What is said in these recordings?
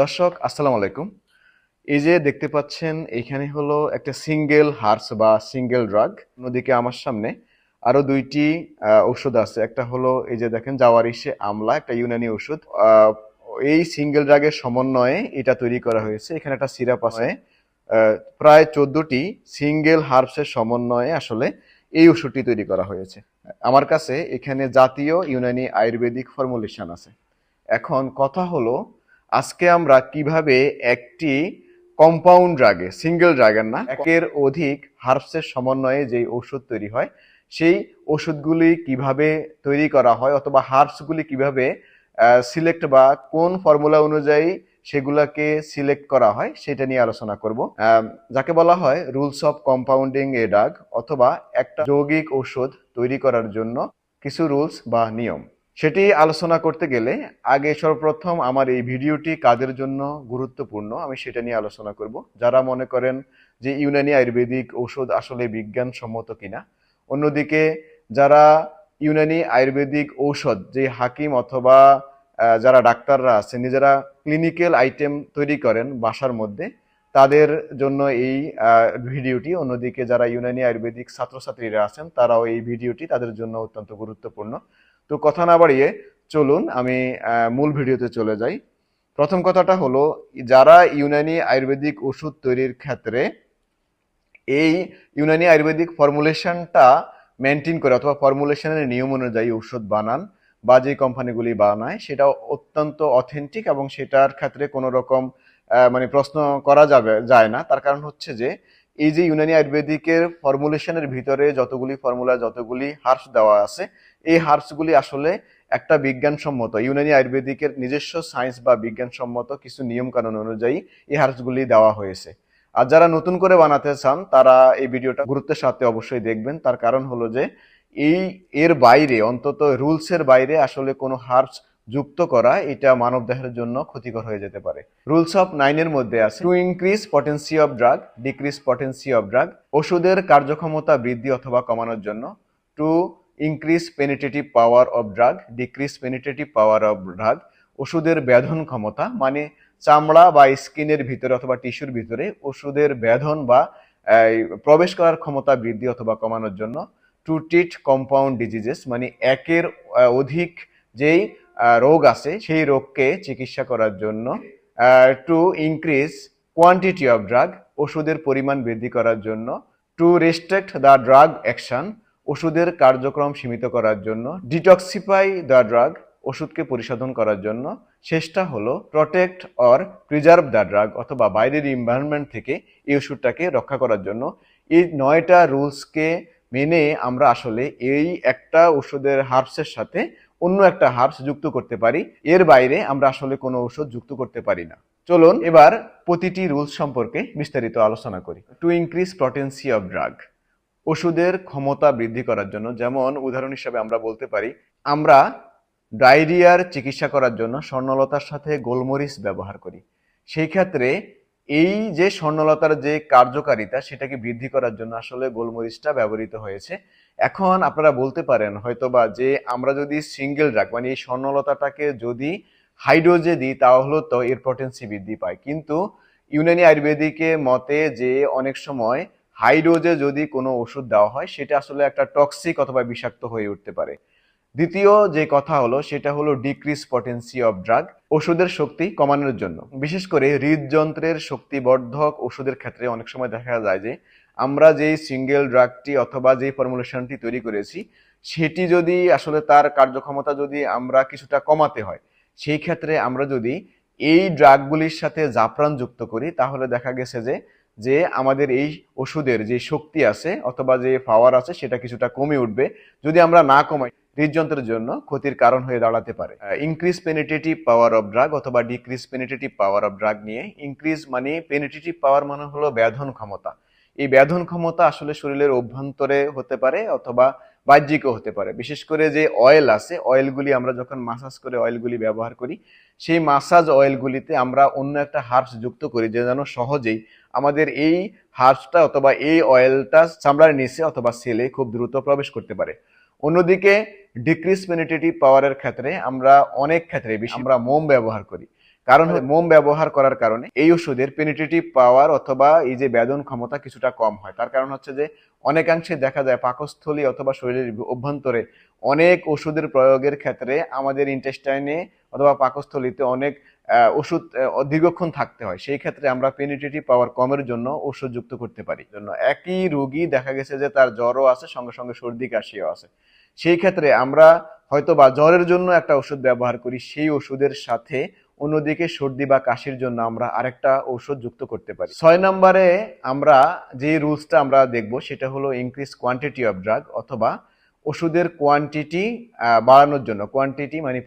দর্শক আসসালামু আলাইকুম। এই যে দেখতে পাচ্ছেন এখানে হলো একটা সিঙ্গেল হার্বস বা সিঙ্গেল ড্রাগ। অন্যদিকে আমার সামনে আরো দুইটি ওষুধ আছে। একটা হলো এই যে দেখেন জাওয়ারিশে আমলা, একটা ইউনানি ওষুধ। এই সিঙ্গেল ড্রাগের সমন্বয়ে এটা তৈরি করা হয়েছে। এখানে একটা সিরাপ আছে। প্রায় 14টি সিঙ্গেল হার্বসের সমন্বয়ে আসলে এই ওষুধটি তৈরি করা হয়েছে। আমার কাছে এখানে জাতীয় ইউনানি আয়ুর্বেদিক ফর্মুলেশন আছে। এখন কথা হলো আজকে আমরা কিভাবে একটি কম্পাউন্ড ড্রাগে, সিঙ্গেল ড্রাগের না, একের অধিক হার্বসের সমন্বয়ে যে ওষুধ তৈরি হয় সেই ওষুধগুলি কিভাবে তৈরি করা হয় অথবা হার্বসগুলি কিভাবে সিলেক্ট বা কোন ফর্মুলা অনুযায়ী সেগুলাকে সিলেক্ট করা হয় সেটা নিয়ে আলোচনা করব। যাকে বলা হয় rules of compounding a drug, অথবা একটা যৌগিক ঔষধ তৈরি করার জন্য কিছু রুলস বা নিয়ম। সেটি আলোচনা করতে গেলে আগে সর্বপ্রথম আমার এই ভিডিওটি কাদের জন্য গুরুত্বপূর্ণ আমি সেটা নিয়ে আলোচনা করব। যারা মনে করেন যে ইউনানি আয়ুর্বেদিক ঔষধ আসলে বিজ্ঞানসম্মত কিনা, অন্যদিকে যারা ইউনানি আয়ুর্বেদিক ঔষধ যে হাকিম অথবা যারা ডাক্তাররা আছে নিজেরা ক্লিনিক্যাল আইটেম তৈরি করেন বাসার মধ্যে, তাদের জন্য এই ভিডিওটি। অন্যদিকে যারা ইউনানি আয়ুর্বেদিক ছাত্রছাত্রীরা আছেন তারাও এই ভিডিওটি তাদের জন্য অত্যন্ত গুরুত্বপূর্ণ। তো কথা না বাড়িয়ে চলুন আমি মূল ভিডিওতে চলে যাই। প্রথম কথাটা হলো, যারা ইউনানি আয়ুর্বেদিক ওষুধ তৈরির ক্ষেত্রে এই ইউনানি আয়ুর্বেদিক ফর্মুলেশনটা মেনটেন করে অথবা ফর্মুলেশনের নিয়ম অনুযায়ী ওষুধ বানান বা যে কোম্পানিগুলি বানায় সেটা অত্যন্ত অথেন্টিক এবং সেটার ক্ষেত্রে কোনো রকম মানে প্রশ্ন করা যায় না। তার কারণ হচ্ছে যে এই যে ইউনানি আয়ুর্বেদিকের ফর্মুলেশনের ভিতরে যতগুলি ফর্মুলা, যতগুলি হার্বস দেওয়া আছে, এই হার্বসগুলি আসলে একটা বিজ্ঞানসম্মত ইউনানি আয়ুর্বেদিকের নিজস্ব সায়েন্স বা বিজ্ঞানসম্মত কিছু নিয়ম কানুন অনুযায়ী এই হার্বসগুলি দেওয়া হয়েছে। আর যারা নতুন করে বানাতে চান তারা এই ভিডিওটা গুরুত্বের সাথে অবশ্যই দেখবেন। তার কারণ হলো যে এর বাইরে, অন্তত রুলসের বাইরে আসলে কোনো হার্বস যুক্ত করা এটা মানব দেহের জন্য ক্ষতিকর হয়ে যেতে পারে। রুলস অফ 9 এর মধ্যে আছে to increase potency of drug, decrease potency of drug, ওষুধের কার্যক্ষমতা বৃদ্ধি অথবা কমানোর জন্য। To increase penetrative power of drug, decrease penetrative power of drug, ওষুধের বেধন ক্ষমতা, মানে চামড়া বা স্কিনের ভিতরে অথবা টিস্যুর ভিতরে ওষুধের বেধন বা প্রবেশ করার ক্ষমতা বৃদ্ধি অথবা কমানোর জন্য। টু ট্রিট কম্পাউন্ড ডিজিজেস, মানে একের অধিক যেই রোগ আছে সেই রোগকে চিকিৎসা করার জন্য। To increase quantity of drug, ওষুধের পরিমাণ বৃদ্ধি করার জন্য। To restrict the drug action, ওষুধের কার্যক্রম সীমিত করার জন্য। ডিটক্সিফাই দ্য ড্রাগ, ওষুধকে পরিশোধন করার জন্য। শেষটা হলো protect or preserve the drug, অথবা বাইরের এনভায়রনমেন্ট থেকে এই ওষুধটাকে রক্ষা করার জন্য। এই 9টা রুলসকে মেনে আমরা আসলে এই একটা ওষুধের হার্বসের সাথে অন্য একটা হার্বস যুক্ত করতে পারি। এর বাইরে আমরা আসলে কোনো ওষুধ যুক্ত করতে পারি না। চলুন এবার প্রতিটি রুলস সম্পর্কে বিস্তারিত আলোচনা করি। To increase potency of drug, ওষুধের ক্ষমতা বৃদ্ধি করার জন্য। যেমন উদাহরণ হিসেবে আমরা বলতে পারি, আমরা ডায়রিয়ার চিকিৎসা করার জন্য স্বর্ণলতার সাথে গোলমরিচ ব্যবহার করি। সেই ক্ষেত্রে এই যে স্বর্ণলতার যে কার্যকারিতা সেটাকে বৃদ্ধি করার জন্য আসলে গোলমরিচটা ব্যবহৃত হয়েছে। এখন আপনারা বলতে পারেন হয়তোবা যে আমরা যদি সিঙ্গেল ড্রাগ মানে এই স্বর্ণলতাটাকে যদি হাই ডোজে দিই তাহলে তো এর পটেন্সি বৃদ্ধি পায়, কিন্তু ইউনানি আয়ুর্বেদিকের মতে যে অনেক সময় হাই ডোজে যদি কোনো ওষুধ দেওয়া হয় সেটা আসলে একটা টক্সিক অথবা বিষাক্ত হয়ে উঠতে পারে। দ্বিতীয় যে কথা হলো সেটা হলো ডিক্রিজ পটেন্সি অফ ড্রাগ, ওষুধের শক্তি কমানোর জন্য। বিশেষ করে হৃদযন্ত্রের শক্তিবর্ধক ওষুধের ক্ষেত্রে অনেক সময় দেখা যায় যে আমরা যেই সিঙ্গেল ড্রাগটি অথবা যেই ফর্মুলেশনটি তৈরি করেছি সেটি যদি আসলে তার কার্যক্ষমতা যদি আমরা কিছুটা কমাতে হয়, সেই ক্ষেত্রে আমরা যদি এই ড্রাগগুলির সাথে জাফরান যুক্ত করি তাহলে দেখা গেছে যে যে আমাদের এই ওষুধের যে শক্তি আছে অথবা যে পাওয়ার আছে সেটা কিছুটা কমে উঠবে। যদি আমরা না কমাই হৃদযন্ত্রের জন্য ক্ষতির কারণ হয়ে দাঁড়াতে পারে। Increase penetrative power of drug অথবা decrease penetrative power of drug নিয়ে। ইনক্রিজ মানে পেনিট্রেটিভ পাওয়ার মানে হলো বেধন ক্ষমতা। এই বেধন ক্ষমতা আসলে শরীরের অভ্যন্তরে হতে পারে অথবা বাহ্যিকও হতে পারে। বিশেষ করে যে অয়েল আছে, অয়েলগুলি আমরা যখন মাসাজ করে অয়েলগুলি ব্যবহার করি, সেই মাসাজ অয়েলগুলিতে আমরা অন্য একটা হার্বস যুক্ত করি যে যেন সহজেই আমাদের এই হার্বসটা অথবা এই অয়েলটা চামড়ার নিচে অথবা সেলে খুব দ্রুত প্রবেশ করতে পারে। অন্যদিকে ডিক্রিজ পেনিট্রেটিভ পাওয়ারের ক্ষেত্রে আমরা অনেক ক্ষেত্রে আমরা মোম ব্যবহার করি, কারণ মোম ব্যবহার করার কারণে এই ওষুধের পেনিট্রেটিভ পাওয়ার অথবা এই যে বেদন ক্ষমতা কিছুটা কম হয়। তার কারণ হচ্ছে যে অনেকাংশে দেখা যায় পাকস্থলী অথবা শরীরের অভ্যন্তরে অনেক ওষুধের প্রয়োগের ক্ষেত্রে আমাদের ইন্টেস্টাইনে অথবা পাকস্থলীতে অনেক ওষুধ দীর্ঘক্ষণ থাকতে হয়। সেই ক্ষেত্রে আমরা পেনিট্রেটিভ পাওয়ার কমের জন্য ওষুধ যুক্ত করতে পারি। জন্য একই রোগী দেখা গেছে যে তার জ্বরও আছে, সঙ্গে সঙ্গে সর্দি কাশিও আছে। সেই ক্ষেত্রে আমরা হয়তো বা জ্বরের জন্য একটা ওষুধ ব্যবহার করি, সেই ওষুধের সাথে অন্যদিকে সর্দি বা কাশির জন্য আমরা আরেকটা ঔষধ যুক্ত করতে পারি। 6 নম্বরে আমরা যে রুলসটা আমরা দেখব সেটা হলো ইনক্রিজ কোয়ান্টিটি অফ ড্রাগ, অথবা ওষুধের কোয়ান্টিটি বাড়ানোর জন্য। কোয়ান্টিটি মানে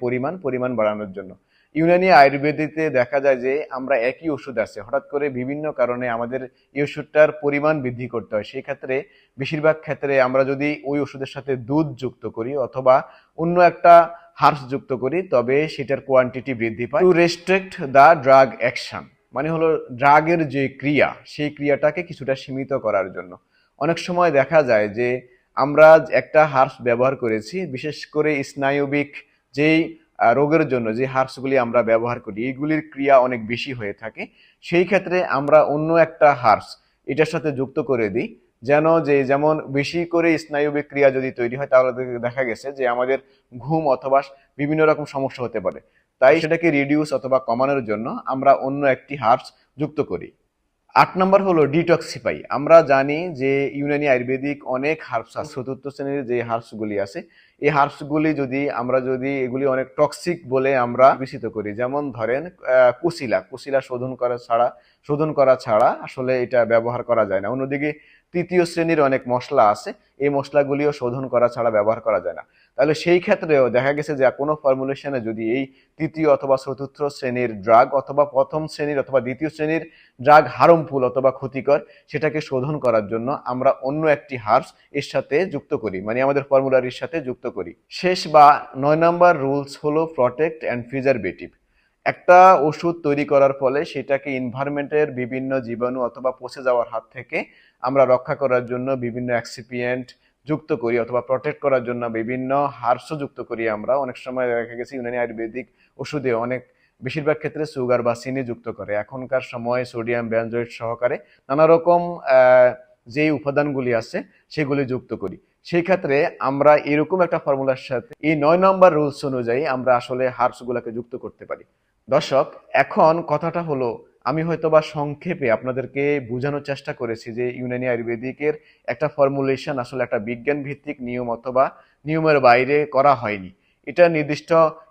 পরিমাণ বাড়ানোর জন্য। ইউনানি আয়ুর্বেদিতে দেখা যায় যে আমরা একই ওষুধ আছে, হঠাৎ করে বিভিন্ন কারণে আমাদের এই ওষুধটার পরিমাণ বৃদ্ধি করতে হয়। সেই ক্ষেত্রে বেশিরভাগ ক্ষেত্রে আমরা যদি ওই ওষুধের সাথে দুধ যুক্ত করি অথবা অন্য একটা হার্বস যুক্ত করি, তবে সেটার কোয়ান্টিটি বৃদ্ধি পায়। To restrict the drug action মানে হলো ড্রাগের যে ক্রিয়া, সেই ক্রিয়াটাকে কিছুটা সীমিত করার জন্য। অনেক সময় দেখা যায় যে আমরা একটা হার্বস ব্যবহার করেছি, বিশেষ করে স্নায়বিক যেই রোগের জন্য যে হার্বসগুলি আমরা ব্যবহার করি, এইগুলির ক্রিয়া অনেক বেশি হয়ে থাকে। সেই ক্ষেত্রে আমরা অন্য একটা হার্বস এটার সাথে যুক্ত করে দিই, যেমন বেশি করে স্নায়বিক ক্রিয়া যদি তৈরি হয়, তাহলে দেখা গেছে যে আমাদের ঘুম অথবা বিভিন্ন রকম সমস্যা হতে পারে। তাই সেটাকে রিডিউস অথবা কমানোর জন্য আমরা অন্য একটি হার্বস যুক্ত করি। 8 নম্বর হলো ডিটক্সিফাই। আমরা জানি যে ইউনানি আয়ুর্বেদিক অনেক হার্বস আছে, চতুর্থ শ্রেণীর যে হার্বসগুলি আছে, এই হার্বসগুলি যদি এগুলি অনেক টক্সিক বলে আমরা বিবেচিত করি। যেমন ধরেন কুশিলা শোধন করা ছাড়া আসলে এটা ব্যবহার করা যায় না। অন্যদিকে তৃতীয় শ্রেণীর অনেক মশলা আছে, এই মশলাগুলিও শোধন করা ছাড়া ব্যবহার করা যায় না। তাহলে সেই ক্ষেত্রেও দেখা গেছে যে কোনো ফর্মুলেশনে যদি এই তৃতীয় অথবা চতুর্থ শ্রেণীর ড্রাগ অথবা প্রথম শ্রেণীর অথবা দ্বিতীয় শ্রেণীর ড্রাগ হার্মফুল অথবা ক্ষতিকর, সেটাকে শোধন করার জন্য আমরা অন্য একটি হার্বস এর সাথে যুক্ত করি, মানে আমাদের ফর্মুলারির সাথে যুক্ত করি। শেষ বা 9 নম্বর রুলস হলো প্রটেক্ট অ্যান্ড প্রিজারভেটিভ। একটা ওষুধ তৈরি করার ফলে সেটাকে এনভায়রনমেন্টের বিভিন্ন জীবাণু অথবা পচে যাওয়ার হাত থেকে আমরা রক্ষা করার জন্য বিভিন্ন এক্সিপিয়েন্ট যুক্ত করি অথবা প্রটেক্ট করার জন্য বিভিন্ন হার্বস যুক্ত করি। আমরা অনেক সময় দেখা গেছে ইউনানি আয়ুর্বেদিক ওষুধে বেশিরভাগ ক্ষেত্রে সুগার বা চিনি যুক্ত করে। এখনকার সময় সোডিয়াম বেনজোয়েট সহকারে নানা রকম যে উপাদানগুলি আছে সেগুলি যুক্ত করি। সেই ক্ষেত্রে আমরা এরকম একটা ফর্মুলার সাথে এই 9 নম্বর রুলস অনুযায়ী আমরা আসলে হার্বসগুলোকে যুক্ত করতে পারি। দর্শক, এখন কথাটা হলো, আমি হয়তোবা সংক্ষেপে আপনাদেরকে বোঝানোর চেষ্টা করেছি যে ইউনানি আয়ুর্বেদিকের একটা ফর্মুলেশন আসলে একটা বিজ্ঞান ভিত্তিক নিয়ম অথবা নিয়মের বাইরে করা হয়নি। এটা নির্দিষ্ট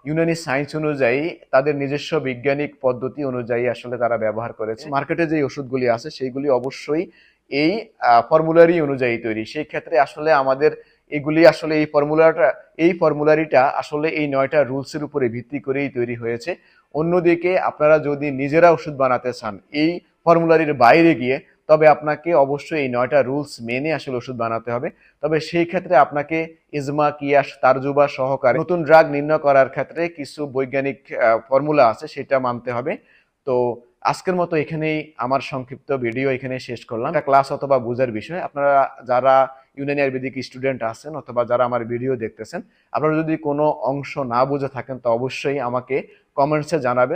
ইউনানি সায়েন্স অনুযায়ী, তাদের নিজস্ব বৈজ্ঞানিক পদ্ধতি অনুযায়ী আসলে তারা ব্যবহার করেছে। মার্কেটে যে ওষুধগুলি আছে সেইগুলি অবশ্যই এই ফর্মুলারি অনুযায়ী তৈরি। সেই ক্ষেত্রে আসলে আমাদের এগুলি আসলে এই ফর্মুলারিটা আসলে এই 9টা রুলসের উপরে ভিত্তি করেই তৈরি হয়েছে। অন্যদিকে আপনারা যদি নিজেরা ওষুধ বানাতে চান এই ফর্মুলারির বাইরে গিয়ে, তবে আপনাকে অবশ্যই এই 9টা রুলস মেনে আসলে ওষুধ বানাতে হবে। তবে সেই ক্ষেত্রে আপনাকে ইজমা, কিয়াস, তারজুবা সহকারে নতুন ড্রাগ নির্ণয় করার ক্ষেত্রে কিছু বৈজ্ঞানিক ফর্মুলা আছে, সেটা মানতে হবে। তো আজকের মতো এখানেই আমার সংক্ষিপ্ত ভিডিও এখানে শেষ করলাম। একটা ক্লাস অথবা বোঝার বিষয়, আপনারা যারা ইউনানি আয়ুর্বেদিক স্টুডেন্ট আছেন অথবা যারা আমার ভিডিও দেখতেছেন, আপনারা যদি কোনো অংশ না বুঝে থাকেন তো অবশ্যই আমাকে কমেন্টসে জানাবেন।